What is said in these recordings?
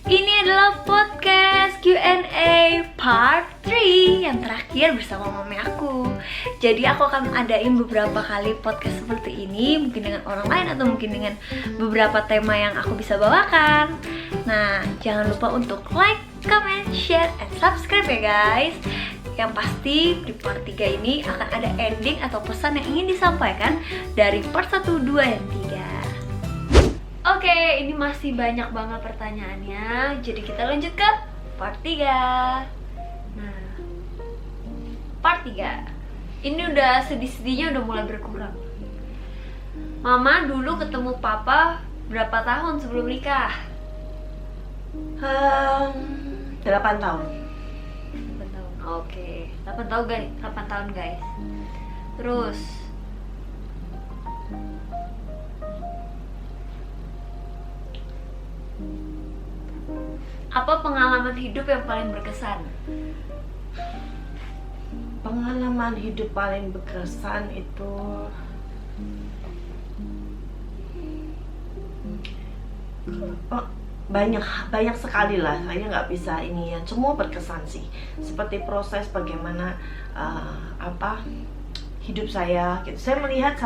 Ini adalah podcast Q&A part 3 yang terakhir bersama mami aku. Jadi aku akan adain beberapa kali podcast seperti ini, mungkin dengan orang lain atau mungkin dengan beberapa tema yang aku bisa bawakan. Nah, jangan lupa untuk like, comment, share, and subscribe ya guys. Yang pasti di part 3 ini akan ada ending atau pesan yang ingin disampaikan dari part 1, 2, dan 3. Oke, ini masih banyak banget pertanyaannya. Jadi kita lanjut ke part 3. Nah, part 3 ini udah sedih-sedihnya udah mulai berkurang. Mama dulu ketemu papa berapa tahun sebelum nikah? 8 tahun. 8 tahun. Oke, 8 tahun guys, 8 tahun guys. Terus apa pengalaman hidup yang paling berkesan? Pengalaman hidup paling berkesan itu banyak sekali lah. Saya nggak bisa ini ya, semua berkesan sih. Seperti proses bagaimana hidup saya gitu. Saya melihat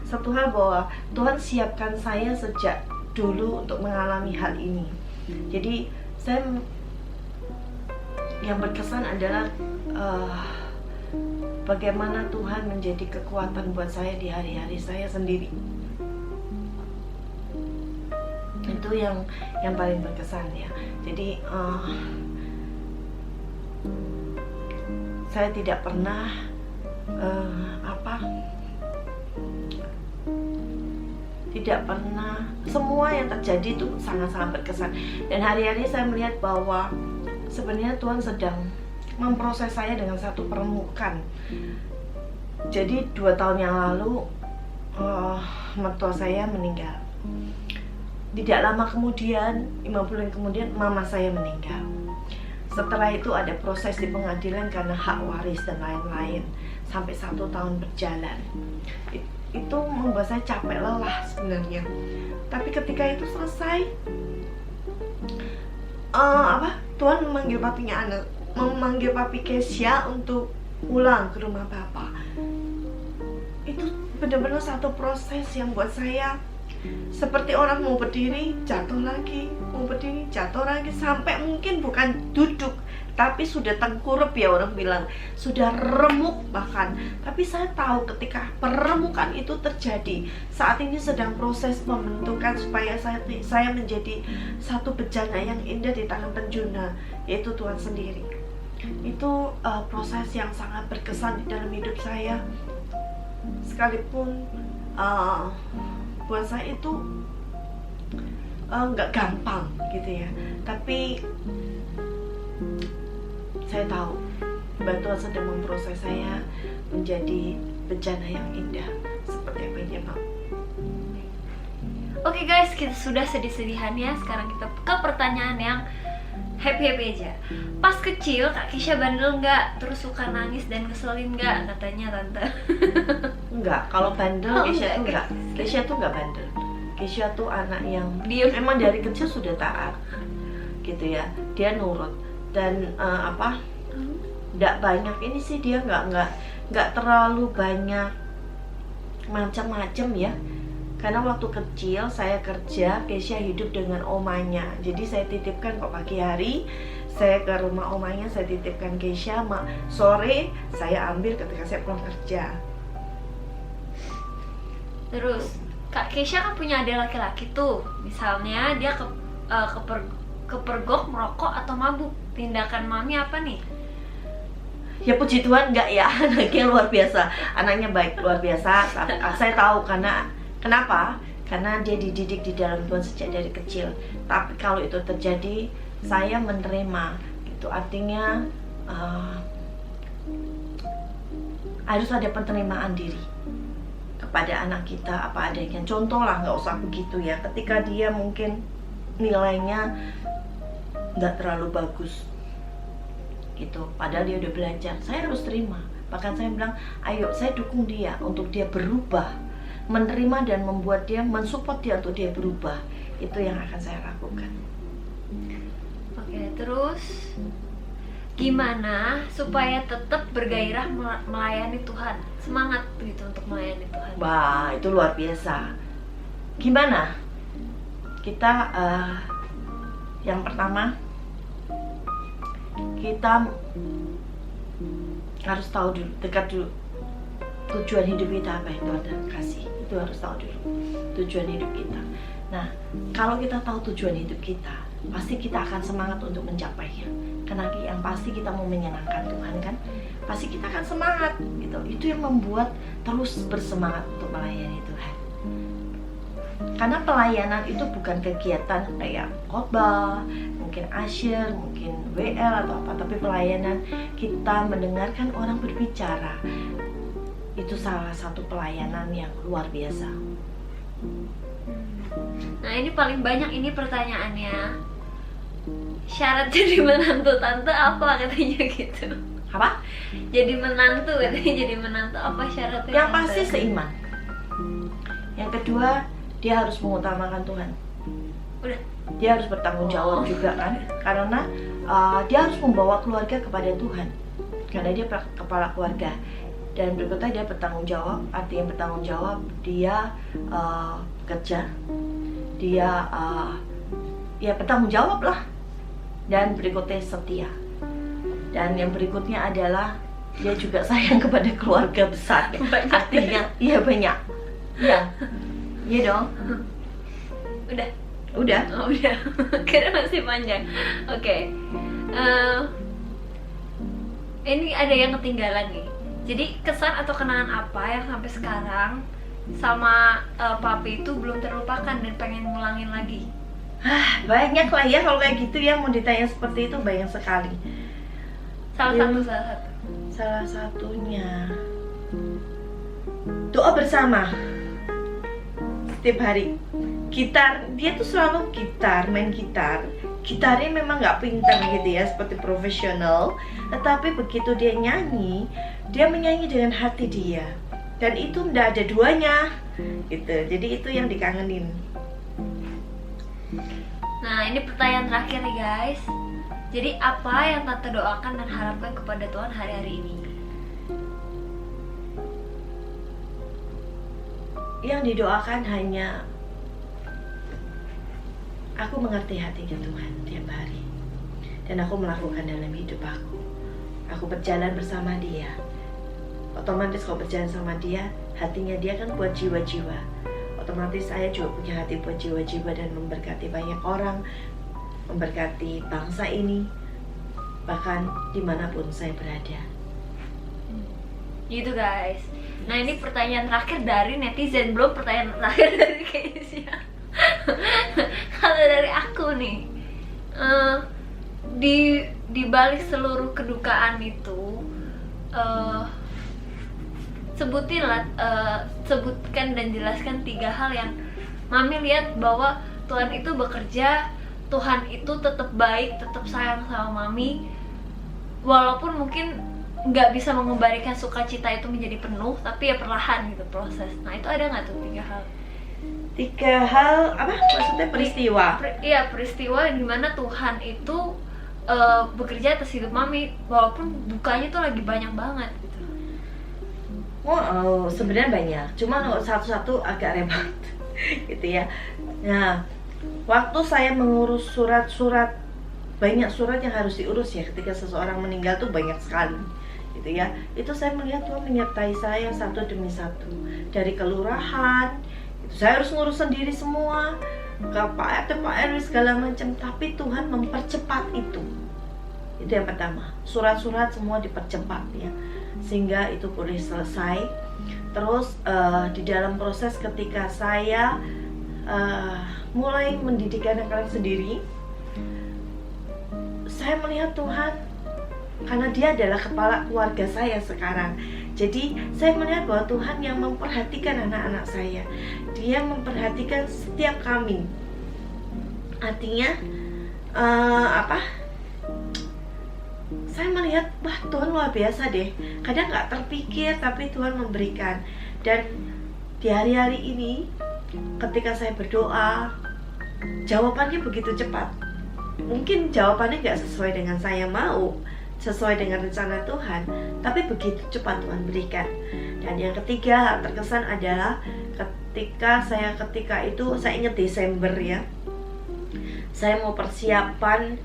satu hal bahwa Tuhan siapkan saya sejak dulu untuk mengalami hal ini. Jadi yang berkesan adalah bagaimana Tuhan menjadi kekuatan buat saya di hari-hari saya sendiri. Itu yang paling berkesan ya. Jadi saya tidak pernah semua yang terjadi itu sangat-sangat berkesan. Dan hari-hari saya melihat bahwa sebenarnya Tuhan sedang memproses saya dengan satu permukaan. Jadi 2 tahun yang lalu mertua saya meninggal. Tidak lama kemudian, 5 bulan kemudian mama saya meninggal. Setelah itu ada proses di pengadilan karena hak waris dan lain-lain. Sampai 1 tahun berjalan. Itu membuat saya capek, lelah sebenarnya. Tapi ketika itu selesai, Tuhan memanggil papi Kesia untuk pulang ke rumah papa. Itu benar-benar satu proses yang buat saya seperti orang mau berdiri, jatuh lagi, mau berdiri, jatuh lagi, sampai mungkin bukan duduk, tapi sudah tengkurap ya, orang bilang sudah remuk bahkan. Tapi saya tahu ketika peremukan itu terjadi, saat ini sedang proses pembentukan supaya saya menjadi satu bejana yang indah di tangan penjuna, yaitu Tuhan sendiri. Itu proses yang sangat berkesan di dalam hidup saya. Sekalipun buat saya itu nggak gampang gitu ya, tapi saya tahu bahwa Tuhan sedang memproses saya menjadi bejana yang indah seperti apa yang Dia mau. Oke guys, kita sudah sedih-sedihannya. Sekarang kita ke pertanyaan yang happy-happy aja. Pas kecil Kak Kesia bandel nggak? Terus suka nangis dan ngeselin nggak? Katanya tante. Enggak, kalau bandel Kesia tuh enggak. Kesia tuh enggak bandel. Kesia tuh anak yang Diem. memang dari kecil sudah taat gitu ya. Dia nurut dan enggak banyak ini sih, dia enggak terlalu banyak macam-macam ya. Karena waktu kecil saya kerja, Kesia hidup dengan omanya. Jadi saya titipkan kok pagi hari, saya ke rumah omanya, saya titipkan Kesia, sore saya ambil ketika saya pulang kerja. Terus Kak Kesia kan punya adik laki-laki tuh. Misalnya dia kepergok merokok atau mabuk, tindakan mami apa nih? Ya puji Tuhan enggak ya, anaknya luar biasa, anaknya baik, luar biasa. Saya tahu kenapa? Karena dia dididik di dalam Tuhan sejak dari kecil. Tapi kalau itu terjadi, saya menerima. Itu artinya harus ada penerimaan diri kepada anak kita apa adanya. Contoh lah, nggak usah begitu ya. Ketika dia mungkin nilainya nggak terlalu bagus, gitu. Padahal dia udah belajar, saya harus terima. Bahkan saya bilang, ayo saya dukung dia untuk dia berubah, menerima dan membuat dia, mensupport dia untuk dia berubah. Itu yang akan saya lakukan. Terus gimana supaya tetap bergairah melayani Tuhan, semangat gitu untuk melayani Tuhan? Wah, itu luar biasa. Gimana? Kita yang pertama, kita harus tahu dulu, dekat dulu tujuan hidup kita apa itu ada kasih. Itu harus tahu dulu tujuan hidup kita. Nah, kalau kita tahu tujuan hidup kita, pasti kita akan semangat untuk mencapainya. Karena yang pasti kita mau menyenangkan Tuhan kan, pasti kita akan semangat gitu. Itu yang membuat terus bersemangat untuk melayani Tuhan. Karena pelayanan itu bukan kegiatan kayak khotbah, mungkin asyir, mungkin WL atau apa, tapi pelayanan kita mendengarkan orang berbicara. Itu salah satu pelayanan yang luar biasa. Nah, ini paling banyak ini pertanyaannya. Syarat jadi menantu tante apa katanya gitu? Apa? Jadi menantu katanya, jadi menantu apa syaratnya? Yang tante? pasti seiman. Yang kedua, dia harus mengutamakan Tuhan. Udah. Dia harus bertanggung jawab juga kan, karena dia harus membawa keluarga kepada Tuhan. Karena dia kepala keluarga. Dan berikutnya dia bertanggung jawab. Artinya bertanggung jawab, dia bekerja, dia ya bertanggung jawab lah. Dan berikutnya setia. Dan yang berikutnya adalah dia juga sayang kepada keluarga besar. Artinya iya banyak. Iya dong. Udah. Udah. Oh, udah. Kira masih panjang. Oke. Ini ada yang ketinggalan nih. Jadi kesan atau kenangan apa yang sampai sekarang sama papi itu belum terlupakan dan pengen ngulangin lagi? Banyak lah ya kalau kayak gitu ya, mau ditanya seperti itu banyak sekali. Salah satu. Salah satunya doa bersama setiap hari. Gitar, dia tuh selalu main gitar. Gitarnya memang nggak pintar gitu ya, seperti profesional. Tetapi begitu dia nyanyi, dia menyanyi dengan hati dia. Dan itu nggak ada duanya gitu. Jadi itu yang dikangenin. Nah, ini pertanyaan terakhir nih guys. Jadi apa yang tante doakan dan harapkan kepada Tuhan hari-hari ini? Yang didoakan hanya aku mengerti hatinya Tuhan tiap hari. Dan aku melakukan dalam hidup aku. Aku berjalan bersama dia. Otomatis kalau berjalan sama dia, hatinya dia kan buat jiwa-jiwa. Otomatis saya juga punya hati buat jiwa-jiwa dan memberkati banyak orang, memberkati bangsa ini, bahkan dimanapun saya berada. Gitu guys. Nah, ini pertanyaan terakhir dari netizen, belum pertanyaan terakhir dari Keisha. Kalau dari aku nih, di balik seluruh kedukaan itu, sebutkan dan jelaskan 3 hal yang Mami lihat bahwa Tuhan itu bekerja, Tuhan itu tetap baik, tetap sayang sama Mami, walaupun mungkin nggak bisa mengembalikan sukacita itu menjadi penuh, tapi ya perlahan gitu proses. Nah, itu ada nggak tuh 3 hal? 3 hal apa? Maksudnya peristiwa? Iya, peristiwa dimana Tuhan itu bekerja atas hidup Mami, walaupun dukanya tuh lagi banyak banget gitu. Oh, sebenarnya banyak. Cuma satu-satu agak repot, gitu ya. Nah, waktu saya mengurus surat-surat, banyak surat yang harus diurus ya. Ketika seseorang meninggal tuh banyak sekali, gitu ya. Itu saya melihat Tuhan menyertai saya satu demi satu. Dari kelurahan, itu saya harus ngurus sendiri semua. Ke Pak RT, Pak RW segala macam. Tapi Tuhan mempercepat itu. Itu yang pertama. Surat-surat semua dipercepat ya, sehingga itu boleh selesai. Terus di dalam proses ketika saya mulai mendidik anak-anak sendiri, saya melihat Tuhan, karena dia adalah kepala keluarga saya sekarang. Jadi saya melihat bahwa Tuhan yang memperhatikan anak-anak saya. Dia memperhatikan setiap kami. Artinya saya melihat, wah Tuhan luar biasa deh. Kadang gak terpikir tapi Tuhan memberikan. Dan di hari-hari ini ketika saya berdoa, jawabannya begitu cepat. mungkin jawabannya nggak sesuai dengan saya mau, sesuai dengan rencana Tuhan, tapi begitu cepat Tuhan berikan. Dan yang ketiga, hal terkesan adalah ketika itu saya ingat Desember ya, saya mau persiapan,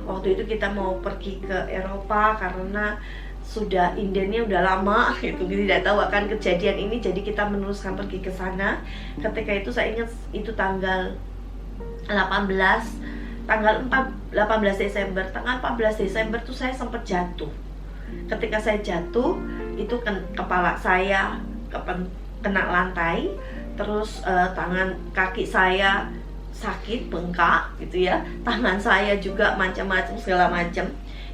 waktu itu kita mau pergi ke Eropa karena sudah indennya udah lama gitu, tidak tahu akan kejadian ini, jadi kita meneruskan pergi ke sana. Ketika itu saya ingat itu tanggal 18 Desember. Tanggal 14 Desember tuh saya sempat jatuh. Ketika saya jatuh, itu kepala saya kena lantai, terus kaki saya sakit, bengkak gitu ya. Tangan saya juga macam-macam, segala macam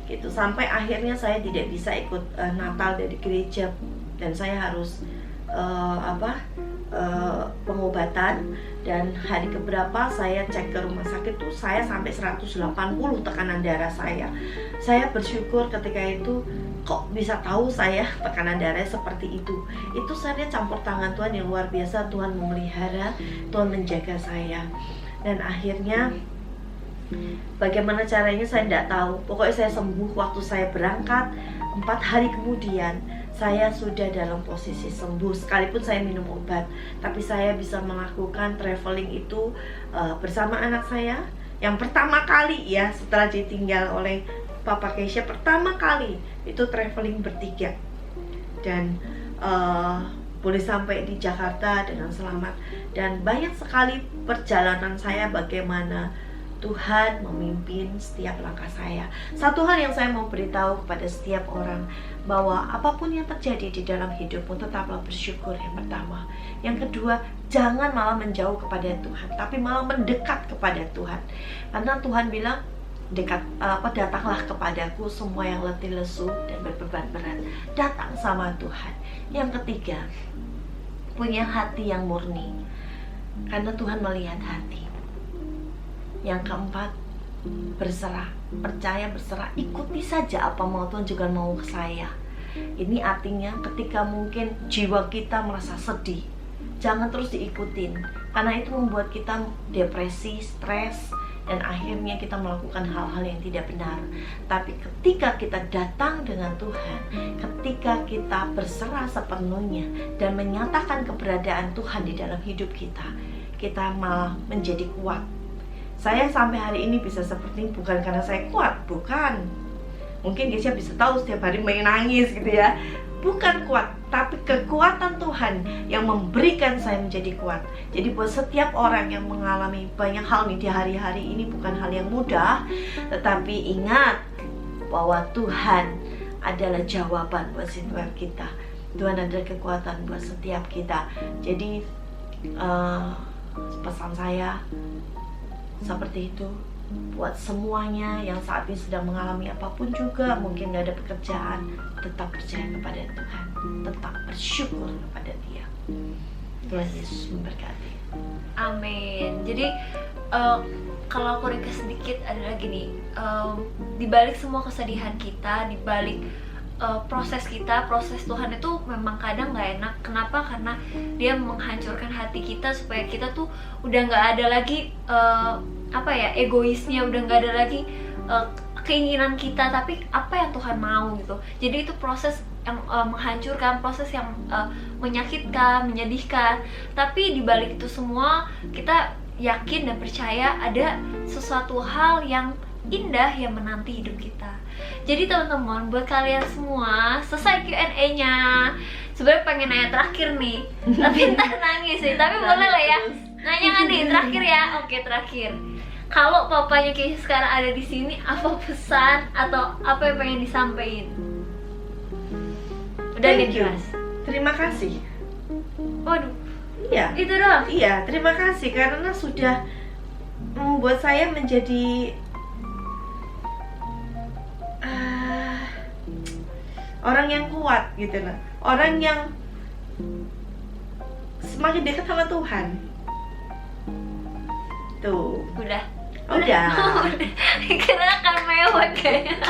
gitu. Sampai akhirnya saya tidak bisa ikut Natal dari gereja dan saya harus pengobatan. Dan hari keberapa saya cek ke rumah sakit tuh saya sampai 180 tekanan darah saya. Saya bersyukur ketika itu, kok bisa tahu saya tekanan darah seperti itu. Itu saya lihat campur tangan Tuhan yang luar biasa. Tuhan memelihara, Tuhan menjaga saya. Dan akhirnya bagaimana caranya saya tidak tahu. Pokoknya saya sembuh waktu saya berangkat. 4 hari kemudian saya sudah dalam posisi sembuh, sekalipun saya minum obat. Tapi saya bisa melakukan traveling itu bersama anak saya. Yang pertama kali ya, setelah ditinggal oleh Papa Keisha, pertama kali itu traveling bertiga. Dan boleh sampai di Jakarta dengan selamat. Dan banyak sekali perjalanan saya bagaimana Tuhan memimpin setiap langkah saya. Satu hal yang saya mau beritahu kepada setiap orang, bahwa apapun yang terjadi di dalam hidupmu, tetaplah bersyukur, yang pertama. Yang kedua, jangan malah menjauh kepada Tuhan, tapi malah mendekat kepada Tuhan. Karena Tuhan bilang, datanglah kepadaku semua yang letih lesu dan berbeban berat. Datang sama Tuhan. Yang ketiga, punya hati yang murni, karena Tuhan melihat hati. Yang keempat, berserah, percaya, berserah, ikuti saja apa mau Tuhan, juga mau saya. Ini artinya ketika mungkin jiwa kita merasa sedih, jangan terus diikutin, karena itu membuat kita depresi, stres, dan akhirnya kita melakukan hal-hal yang tidak benar. Tapi ketika kita datang dengan Tuhan, ketika kita berserah sepenuhnya dan menyatakan keberadaan Tuhan di dalam hidup kita, kita malah menjadi kuat. Saya sampai hari ini bisa seperti ini bukan karena saya kuat, bukan. Mungkin Keisha bisa tahu setiap hari main nangis gitu ya. Bukan kuat, tapi kekuatan Tuhan yang memberikan saya menjadi kuat. Jadi buat setiap orang yang mengalami banyak hal nih di hari-hari ini, bukan hal yang mudah, tetapi ingat bahwa Tuhan adalah jawaban buat situasi kita. Tuhan adalah kekuatan buat setiap kita. Jadi pesan saya seperti itu buat semuanya yang saat ini sedang mengalami apapun juga, mungkin gak ada pekerjaan, tetap percaya kepada Tuhan, tetap bersyukur kepada Dia. Tuhan Yesus memberkati. Amin. Jadi kalau aku ringkas sedikit adalah gini, di balik semua kesedihan kita, di balik proses Tuhan itu memang kadang gak enak. Kenapa? Karena Dia menghancurkan hati kita supaya kita tuh udah gak ada lagi egoisnya, udah gak ada lagi keinginan kita, tapi apa yang Tuhan mau gitu. Jadi itu proses yang menghancurkan, proses yang menyakitkan, menyedihkan. Tapi di balik itu semua kita yakin dan percaya ada sesuatu hal yang indah yang menanti hidup kita. Jadi teman-teman, buat kalian semua, selesai Q&A-nya. Sebenarnya pengen nanya terakhir nih, tapi ntar nangis sih. Tapi boleh lah ya. Nanya nggak nih terakhir ya? Oke, terakhir. Kalau papanya Keisha sekarang ada di sini, apa pesan atau apa yang pengen disampaikan? Udah nih jelas. Terima kasih. Waduh. Iya. Itu doang. Iya, terima kasih karena sudah membuat saya menjadi orang yang kuat gitu loh. Orang yang semakin dekat sama Tuhan. Tuh. Udah. Udah. Kira akan mewah kayaknya.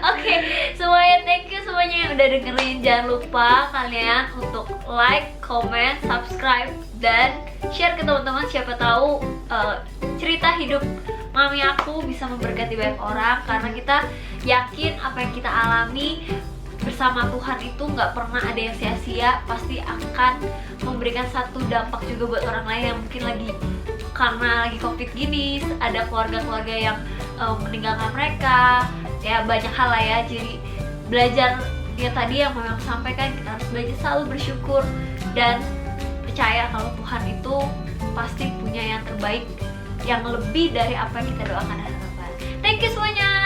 Oke, semuanya thank you semuanya yang udah dengerin. Jangan lupa kalian untuk like, comment, subscribe, dan share ke teman-teman. Siapa tahu cerita hidup mami aku bisa memberkati banyak orang, karena kita yakin apa yang kita alami bersama Tuhan itu nggak pernah ada yang sia-sia, pasti akan memberikan satu dampak juga buat orang lain yang mungkin lagi, karena lagi covid gini, ada keluarga-keluarga yang meninggalkan mereka, ya banyak hal lah ya. Jadi belajar dia tadi yang memang sampaikan, kita harus belajar selalu bersyukur dan percaya kalau Tuhan itu pasti punya yang terbaik, yang lebih dari apa yang kita doakan dan harapkan. Thank you semuanya.